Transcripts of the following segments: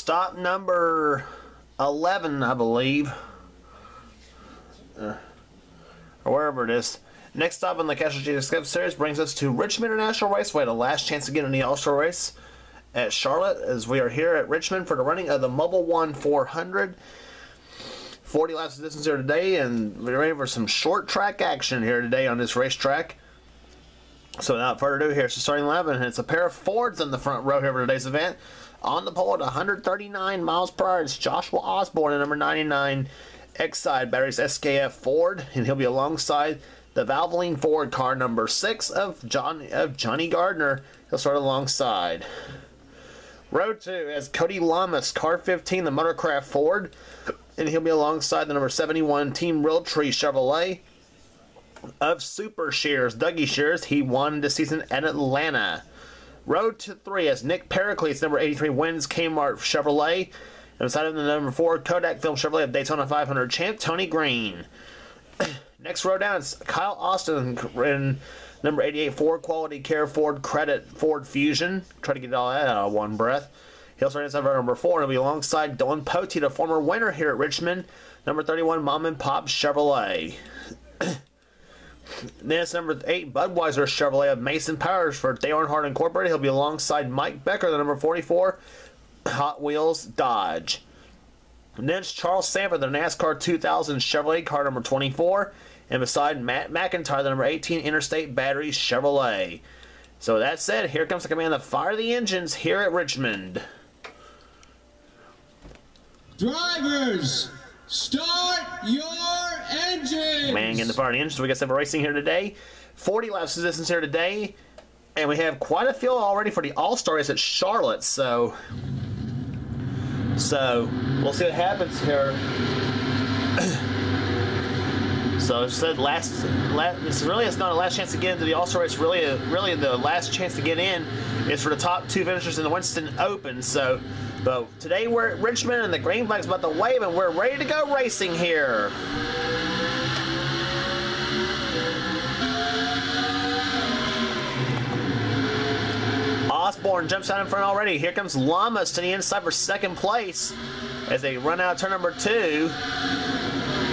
stop number 11, I believe. Or wherever it is. Next stop on the Castrol GTX series brings us to Richmond International Raceway, the last chance to get in the All-Star race at Charlotte, as we are here at Richmond for the running of the Mobil 1 400. 40 laps of distance here today, and we're ready for some short track action here today on this racetrack. So without further ado, here's the starting lineup, and it's a pair of Fords in the front row here for today's event. On the pole at 139 miles per hour, it's Joshua Osborne at number 99 X-Side Batteries SKF Ford, and he'll be alongside the Valvoline Ford car number 6 of Johnny Gardner. He'll start alongside. Row 2 has Cody Lamas, car 15, the Motorcraft Ford, and he'll be alongside the number 71 Team Realtree Chevrolet of Super Shears, Dougie Shears. He won this season at Atlanta. Row 3 has Nick Pericles, number 83 Wins Kmart Chevrolet, and beside him the number 4 Kodak Film Chevrolet of Daytona 500 champ Tony Green. Next row down is Kyle Austin in number 88 Ford Quality Care Ford Credit Ford Fusion. Try to get all that out of one breath. He'll start inside number 4 and he'll be alongside Dylan Pote, the former winner here at Richmond, number 31 Mom and Pop Chevrolet. Then it's number 8 Budweiser Chevrolet of Mason Powers for Dale Earnhardt Incorporated. He'll be alongside Mike Becker, the number 44 Hot Wheels Dodge. And then it's Charles Sanford, the NASCAR 2000 Chevrolet car number 24. And beside Matt McIntyre, the number 18 Interstate Batteries Chevrolet. So that said, here comes the command to fire the engines here at Richmond. Drivers, start your engines! Man, getting the fire the engines. So we got some racing here today. 40 laps of distance here today. And we have quite a field already for the All-Star race at Charlotte. So we'll see what happens here. So it said it's not a last chance to get into the All-Star race. Really the last chance to get in is for the top 2 finishers in the Winston Open. So, but today we're at Richmond and the green flag's about to wave and we're ready to go racing here. Osborne jumps out in front already. Here comes Lamas to the inside for second place as they run out turn number 2.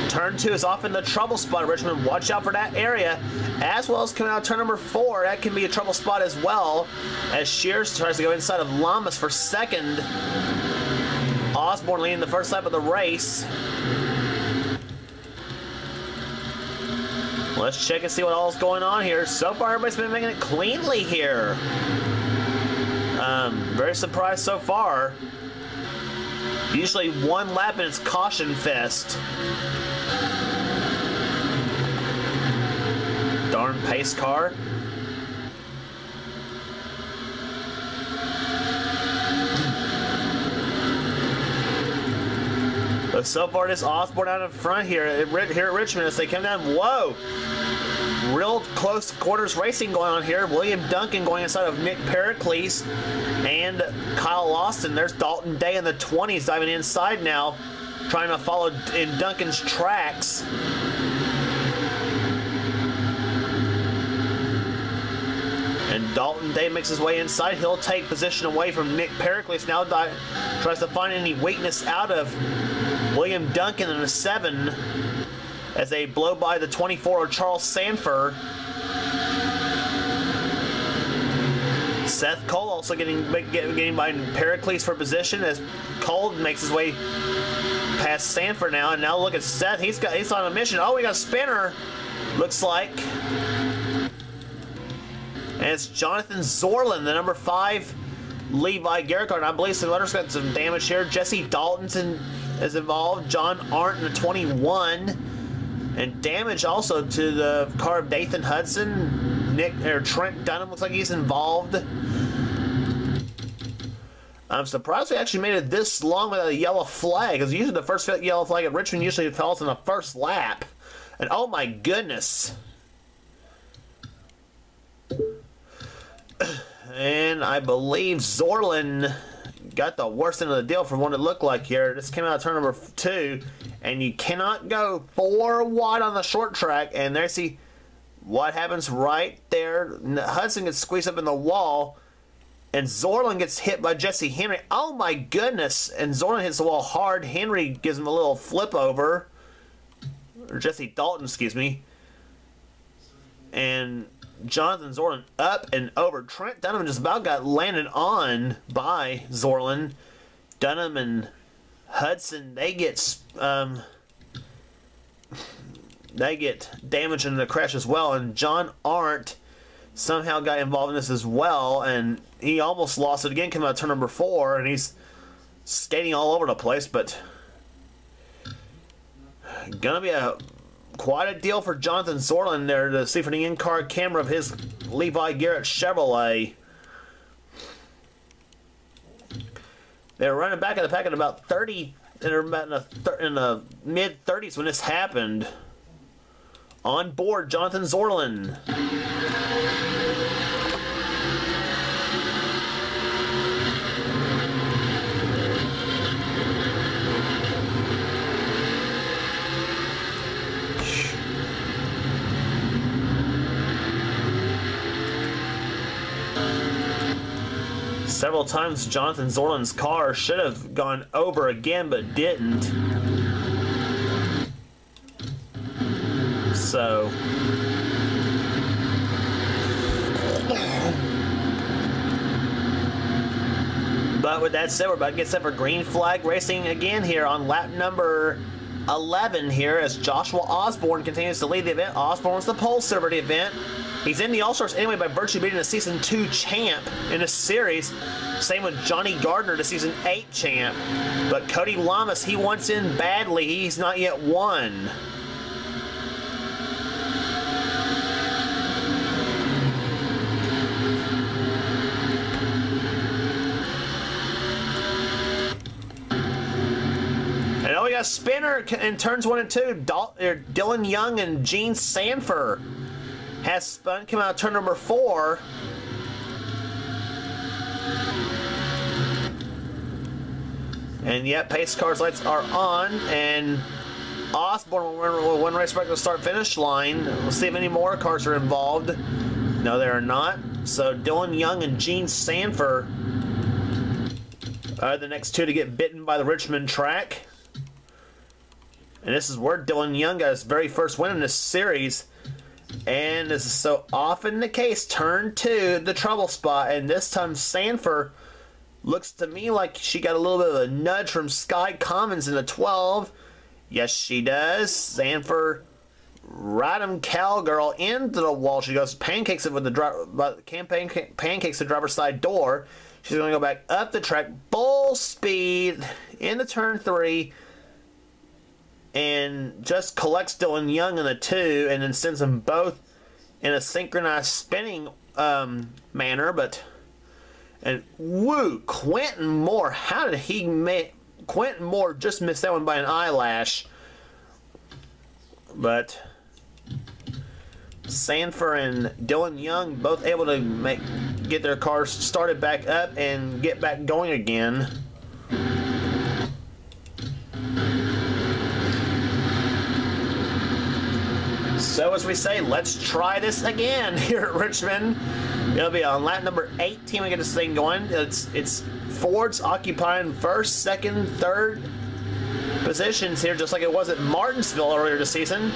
Turn 2 is off in the trouble spot at Richmond. Watch out for that area. As well as coming out turn number 4. That can be a trouble spot as well. As Shears tries to go inside of Lamas for second. Osborne leading the first lap of the race. Let's check and see what all's going on here. So far, everybody's been making it cleanly here. Very surprised so far. Usually one lap and it's caution fest. Darn pace car. But so far, this Osborne out in front here at Richmond as they come down. Whoa! Real close quarters racing going on here. William Duncan going inside of Nick Pericles and Kyle Austin. There's Dalton Day in the 20s diving inside now, trying to follow in Duncan's tracks. And Dalton Day makes his way inside. He'll take position away from Nick Pericles. Now tries to find any weakness out of William Duncan in the 7 as they blow by the 24 of Charles Sanford. Seth Cole also getting by Pericles for position as Cole makes his way past Sanford now. And now look at Seth. He's on a mission. Oh, we got a spinner. Looks like. And it's Jonathan Zorlin, the number 5 Levi Garrett car. And I believe some others got some damage here. Jesse Dalton is involved. John Arndt in the 21. And damage also to the car of Dathan Hudson. Trent Dunham looks like he's involved. I'm surprised we actually made it this long without a yellow flag, because usually the first yellow flag at Richmond usually falls in the first lap. And oh my goodness. And I believe Zorlin got the worst end of the deal from what it looked like here. This came out of turn number 2, and you cannot go 4 wide on the short track. And there, see what happens right there. Hudson gets squeezed up in the wall, And Zorlin gets hit by Jesse Henry. Oh my goodness. And Zorlin hits the wall hard. Henry gives him a little flip over. Or Jesse Dalton, excuse me. And Jonathan Zorlin up and over. Trent Dunham just about got landed on by Zorlin. Dunham and Hudson, they get damaged in the crash as well. And John Arndt somehow got involved in this as well, and he almost lost it again coming out of turn number 4, and he's skating all over the place, but gonna be quite a deal for Jonathan Zorlin there to see from the in-car camera of his Levi Garrett Chevrolet. They're running back at the pack at about 30, and they're about in the mid-30s when this happened. On board, Jonathan Zorlin. Several times Jonathan Zorlin's car should have gone over again, but didn't. So but with that said, we're about to get set for green flag racing again here on lap number 11 here as Joshua Osborne continues to lead the event. Osborne was the pole server of the event. He's in the All-Stars anyway by virtue of being the Season 2 champ in this series. Same with Johnny Gardner, the Season 8 champ. But Cody Lamas, he wants in badly. He's not yet won. And now we got a spinner in turns 1 and 2. Dylan Young and Gene Sanford has spun, come out of turn number 4. And yet, pace car's lights are on, and Osborne will one race back to the start-finish line. We'll see if any more cars are involved. No, they are not. So Dylan Young and Gene Sanford are the next two to get bitten by the Richmond track. And this is where Dylan Young got his very first win in this series. And this is so often the case. Turn 2, the trouble spot. And this time Sanford looks to me like she got a little bit of a nudge from Sky Commons in the 12. Yes, she does. Sanford Radham Cowgirl into the wall. She goes pancakes it with the pancakes the driver's side door. She's going to go back up the track, full speed into turn 3. And just collects Dylan Young in the 2 and then sends them both in a synchronized spinning manner. And woo, Quentin Moore, how did he make... Quentin Moore just missed that one by an eyelash. But Sanford and Dylan Young both able to get their cars started back up and get back going again. So as we say, let's try this again here at Richmond. It'll be on lap number 18 we get this thing going. It's Ford's occupying first, second, third positions here, just like it was at Martinsville earlier this season.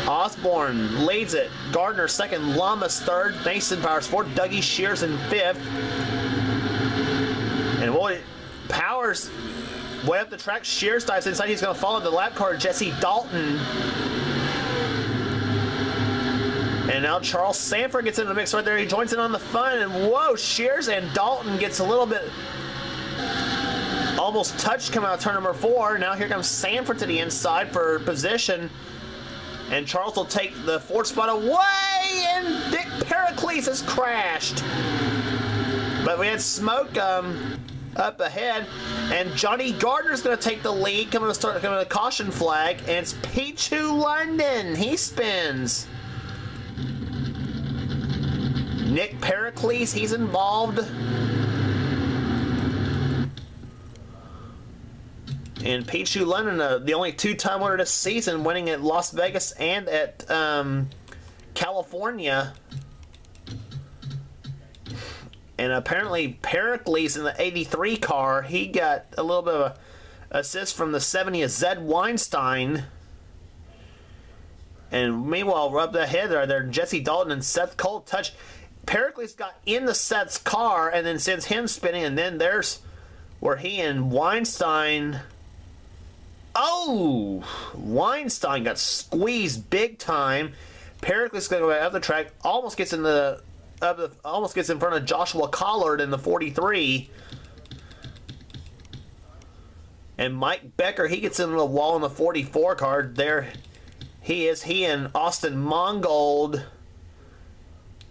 Osborne leads it. Gardner second, Lamas third, Mason Powers fourth, Dougie Shears in fifth. And boy, Powers way up the track. Shears dives inside. He's going to follow the lap car, Jesse Dalton. And now Charles Sanford gets into the mix right there. He joins in on the fun. And whoa, Shears and Dalton gets a little bit almost touched coming out of turn number 4. Now here comes Sanford to the inside for position. And Charles will take the 4th spot away. And Dick Pericles has crashed. But we had smoke up ahead. And Johnny Gardner's going to take the lead. Coming to the caution flag. And it's Pichu London. He spins. Nick Pericles, he's involved. And Pichu London, the only 2-time winner this season, winning at Las Vegas and at California. And apparently Pericles in the 83 car, he got a little bit of a assist from the 70 of Zed Weinstein. And meanwhile, up ahead there, Jesse Dalton and Seth Cole touch. Pericles got into Seth's car and then sends him spinning, and then there's where he and Weinstein... Oh! Weinstein got squeezed big time. Pericles going to go up the track, almost gets in front of Joshua Collard in the 43. And Mike Becker, he gets into the wall in the 44 car. There he is. He and Austin Mongold.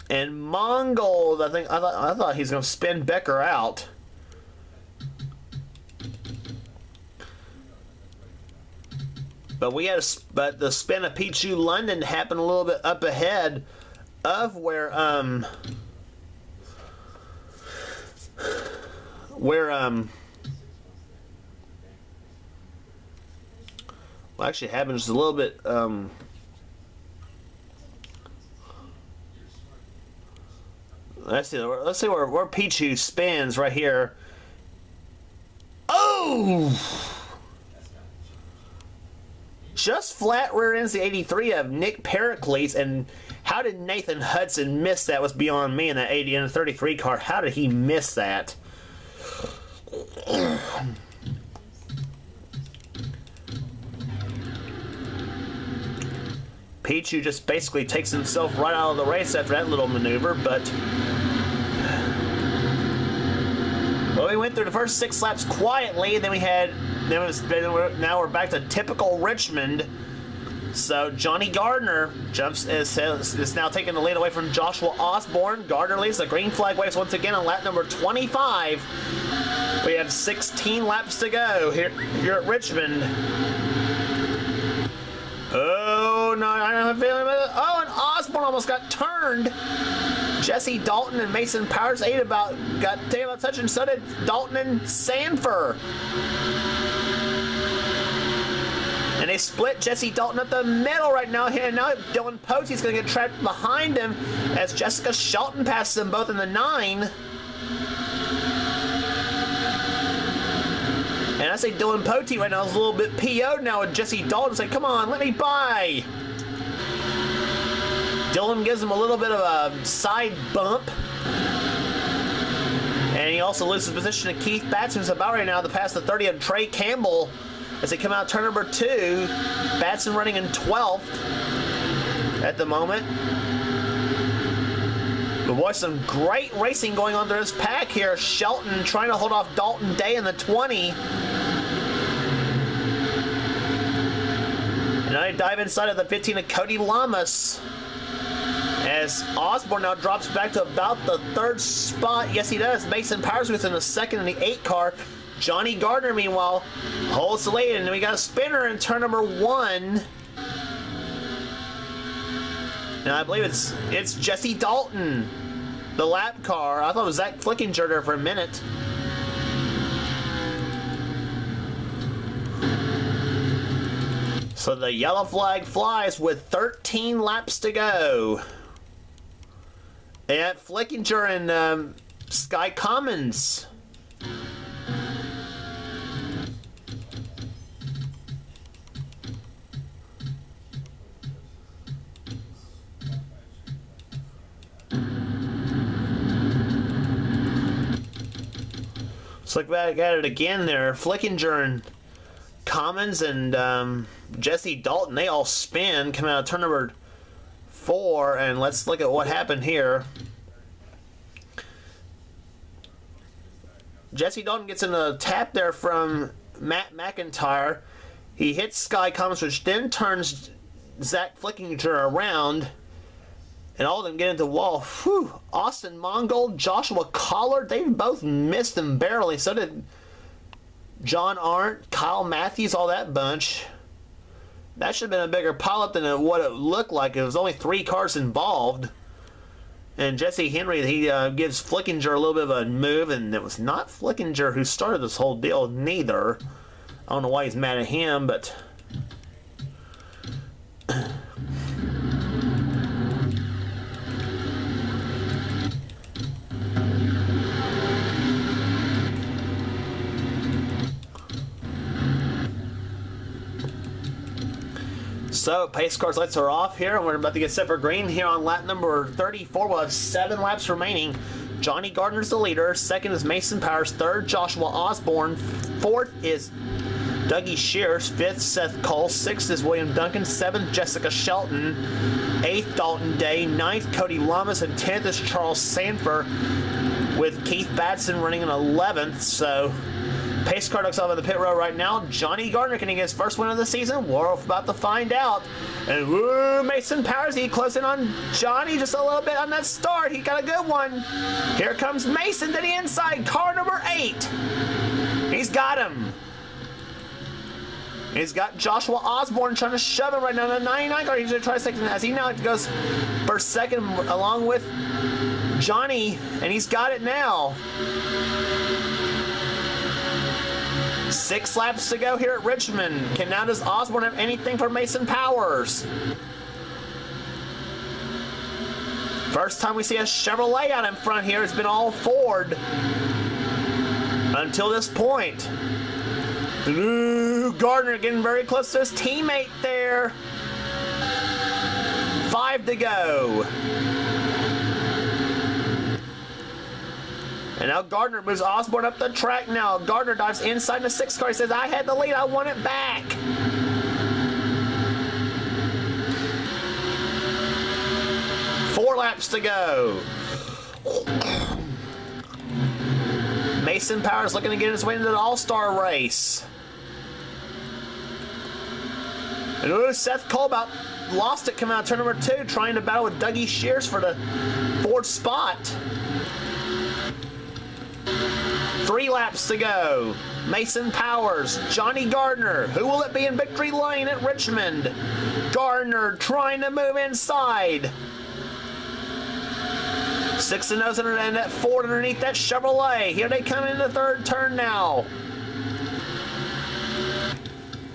And Mongold, I thought he's going to spin Becker out. But the spin of Pichu London happened a little bit up ahead of where well, actually, it happened just a little bit. Let's see where Pichu spins right here. Oh! Just flat rear ends the 83 of Nick Pericles, and how did Nathan Hudson miss that was beyond me in that 80 and 33 car. How did he miss that? Pichu just basically takes himself right out of the race after that little maneuver, but well, we went through the first 6 laps quietly, and then now we're back to typical Richmond. So Johnny Gardner is now taking the lead away from Joshua Osborne. Gardner leads. The green flag waves once again on lap number 25. We have 16 laps to go here at Richmond. Oh no! I don't have a feeling about it. Oh, and Osborne almost got turned. Jesse Dalton and Mason Powers got taken about touch, and so did Dalton and Sanford. And they split Jesse Dalton up the middle right now here. And now Dylan Potey's going to get trapped behind him as Jessica Shelton passes them both in the 9. And I say Dylan Potey right now is a little bit PO'd now with Jesse Dalton saying, come on, let me by. Dylan gives him a little bit of a side bump. And he also loses position to Keith Batson, who's about right now to pass the 30 of Trey Campbell as they come out turn number 2. Batson running in 12th at the moment. But boy, some great racing going on through this pack here. Shelton trying to hold off Dalton Day in the 20. And now they dive inside of the 15 of Cody Lamas. As Osborne now drops back to about the 3rd spot. Yes, he does. Mason Powers in the 2nd in the 8 car. Johnny Gardner, meanwhile, holds the lead. And we got a spinner in turn number 1. And I believe it's Jesse Dalton, the lap car. I thought it was Zach Flickinger there for a minute. So the yellow flag flies with 13 laps to go. And Flickinger and Sky Commons. Let's look back at it again there. Flickinger and Commons and Jesse Dalton, they all spin, coming out of turn number 4, and let's look at what happened here. Jesse Dalton gets in a tap there from Matt McIntyre. He hits Sky Commons, which then turns Zach Flickinger around, and all of them get into the wall. Whew. Austin Mongold, Joshua Collard, they both missed him barely. So did John Arndt, Kyle Matthews, all that bunch. That should have been a bigger pileup than what it looked like. It was only 3 cars involved. And Jesse Henry, he gives Flickinger a little bit of a move, and it was not Flickinger who started this whole deal, neither. I don't know why he's mad at him, but... So, pace car's lights are off here, and we're about to get set for green here on lap number 34. We'll have 7 laps remaining. Johnny Gardner's the leader. Second is Mason Powers. Third, Joshua Osborne. Fourth is Dougie Shears. Fifth, Seth Cole. Sixth is William Duncan. Seventh, Jessica Shelton. Eighth, Dalton Day. Ninth, Cody Lummis. And 10th is Charles Sanford, with Keith Batson running in 11th. So, pace car ducks off in the pit road right now. Johnny Gardner can he get his first win of the season? We're about to find out. And woo, Mason Powers, he closing on Johnny just a little bit on that start. He got a good one. Here comes Mason to the inside, car number 8. He's got him. He's got Joshua Osborne trying to shove him right now. The 99 car, he's going to try second as he now goes for second along with Johnny, and he's got it now. 6 laps to go here at Richmond. Now does Osborne have anything for Mason Powers? First time we see a Chevrolet out in front here. It's been all Ford until this point. Ooh, Gardner getting very close to his teammate there. 5 to go. And now Gardner moves Osborne up the track now. Gardner dives inside the 6 car. He says, I had the lead. I want it back. Four laps to go. Mason Powers looking to get his way into the All-Star race. And ooh, Seth Cole about lost it coming out of turn number 2, trying to battle with Dougie Shears for the 4th spot. 3 laps to go. Mason Powers, Johnny Gardner. Who will it be in victory lane at Richmond? Gardner trying to move inside. 6 and 0 and that Ford underneath that Chevrolet. Here they come in the 3rd turn now.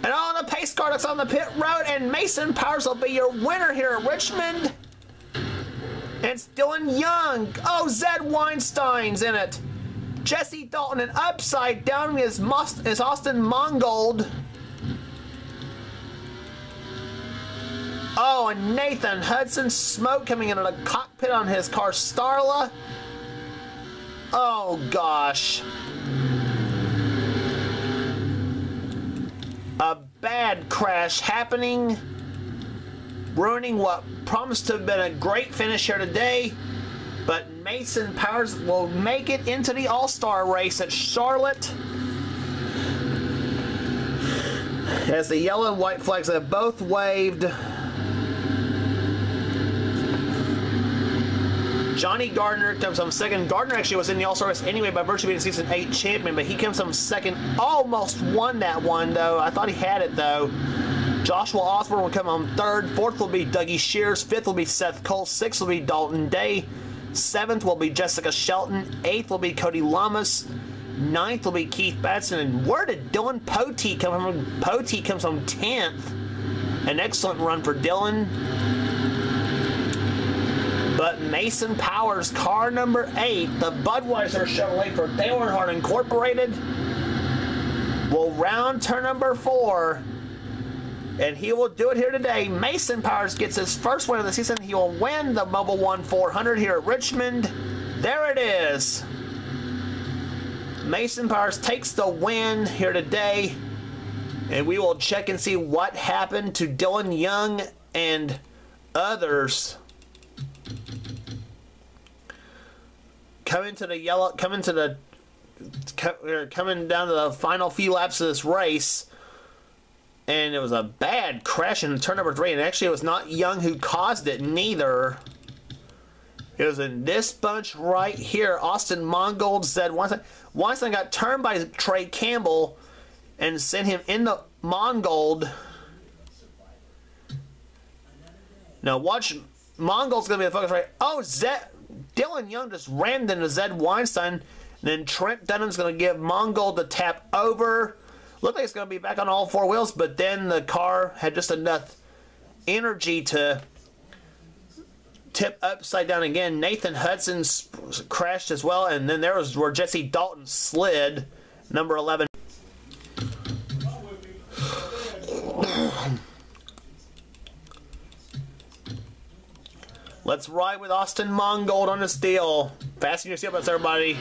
And on the pace car that's on the pit road, and Mason Powers will be your winner here at Richmond. And it's Dylan Young. Oh, Zed Weinstein's in it. Jesse Dalton, and upside down is Austin Mongold. Oh, and Nathan Hudson, smoke coming into the cockpit on his car, Starla. Oh, gosh. A bad crash happening, ruining what promised to have been a great finish here today. But Mason Powers will make it into the All-Star race at Charlotte, as the yellow and white flags have both waved. Johnny Gardner comes home second. Gardner actually was in the All-Star race anyway by virtue of being a season 8 champion, but he comes home second. Almost won that one, though. I thought he had it, though. Joshua Osborne will come home 3rd. 4th will be Dougie Shears. 5th will be Seth Cole. 6th will be Dalton Day. 7th will be Jessica Shelton. 8th will be Cody Lummis. 9th will be Keith Batson. And where did Dylan Poteet come from? Poteet comes from 10th. An excellent run for Dylan. But Mason Powers, car number 8, the Budweiser Chevrolet for Dale Earnhardt Incorporated, will round turn number 4. And he will do it here today. Mason Powers gets his first win of the season. He will win the Mobil 1 400 here at Richmond. There it is. Mason Powers takes the win here today. And we will check and see what happened to Dylan Young and others. Coming down to the final few laps of this race. And it was a bad crash in turn number 3. And actually, it was not Young who caused it, neither. It was in this bunch right here. Austin Mongold said Weinstein got turned by Trey Campbell and sent him in the Mongold. Now, watch. Mongold's going to be the focus right. Oh, Dylan Young just rammed into Zed Weinstein. And then Trent Dunham's going to give Mongold the tap over. Looked like it's going to be back on all 4 wheels, but then the car had just enough energy to tip upside down again. Nathan Hudson crashed as well, and then there was where Jesse Dalton slid, number 11. Let's ride with Austin Mongold on this deal. Fasten your seatbelts, everybody.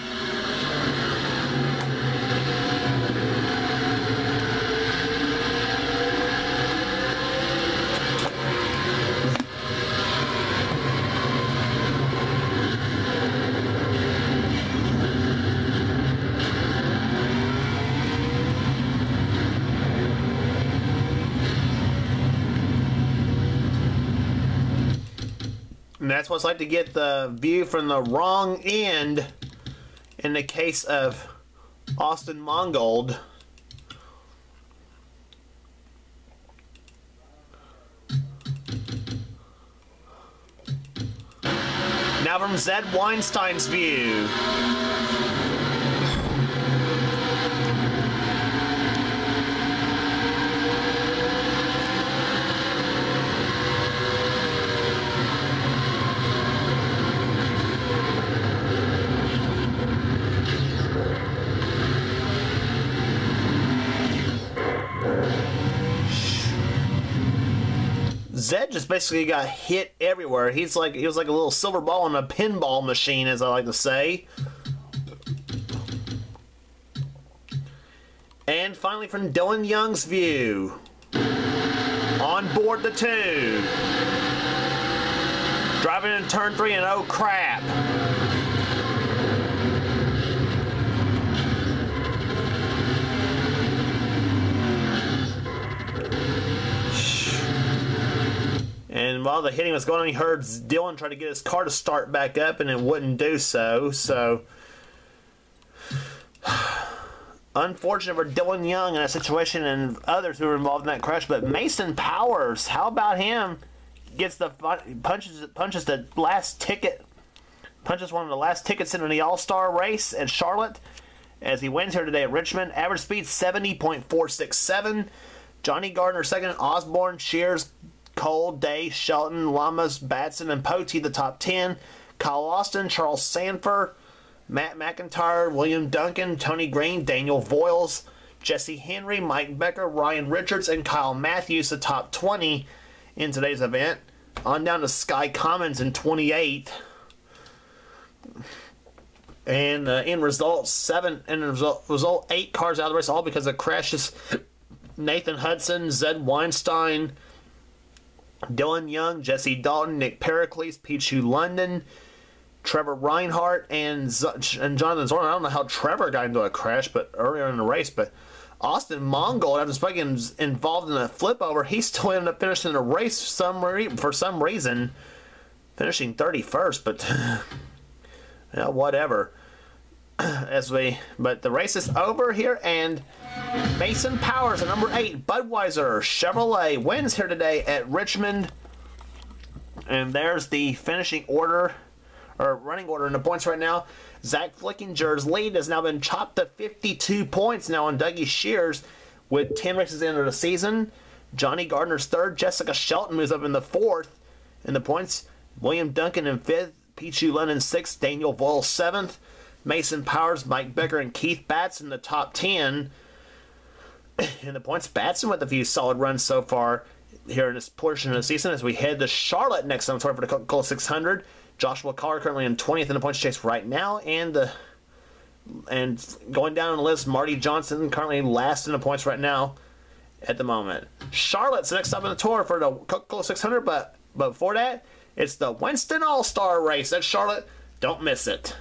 And that's what it's like to get the view from the wrong end in the case of Austin Mongold. Now from Zed Weinstein's view. Zed just basically got hit everywhere. He was like a little silver ball in a pinball machine, as I like to say. And finally from Dylan Young's view. On board the 2. Driving in turn 3 and oh crap. And while the hitting was going on, he heard Dylan try to get his car to start back up, and it wouldn't do so. So, unfortunate for Dylan Young in that situation and others who were involved in that crash. But Mason Powers, how about him? Gets the punches the last ticket, punches one of the last tickets into the All-Star race at Charlotte, as he wins here today at Richmond. Average speed 70.467. Johnny Gardner second. Osborne, Shears, Cole, Day, Shelton, Lamas, Batson, and Pote the top 10. Kyle Austin, Charles Sanford, Matt McIntyre, William Duncan, Tony Green, Daniel Voiles, Jesse Henry, Mike Becker, Ryan Richards, and Kyle Matthews the top 20 in today's event. On down to Sky Commons in 28. And in result, 8 cars out of the race, all because of crashes. Nathan Hudson, Zed Weinstein, Dylan Young, Jesse Dalton, Nick Pericles, Pichu London, Trevor Reinhardt, and Jonathan Zorn. I don't know how Trevor got into a crash, but earlier in the race. But Austin Mongold, after getting involved in a flip over, he still ended up finishing the race for some reason, finishing 31st. But yeah, whatever. But the race is over here, and Mason Powers at number 8, Budweiser Chevrolet, wins here today at Richmond. And there's the finishing order, or running order in the points right now. Zach Flickinger's lead has now been chopped to 52 points now on Dougie Shears with 10 races into the season. Johnny Gardner's third. Jessica Shelton moves up in the 4th in the points. William Duncan in 5th. Pichu Lennon 6th. Daniel Voyle 7th. Mason Powers, Mike Becker, and Keith Batson in the top 10 in the points. Batson with a few solid runs so far here in this portion of the season as we head to Charlotte next time for the Coca-Cola 600. Joshua Carr currently in 20th in the points chase right now, and going down the list, Marty Johnson currently last in the points right now at the moment. Charlotte's the next stop in the tour for the Coca-Cola 600, but before that, it's the Winston All-Star race at Charlotte. Don't miss it.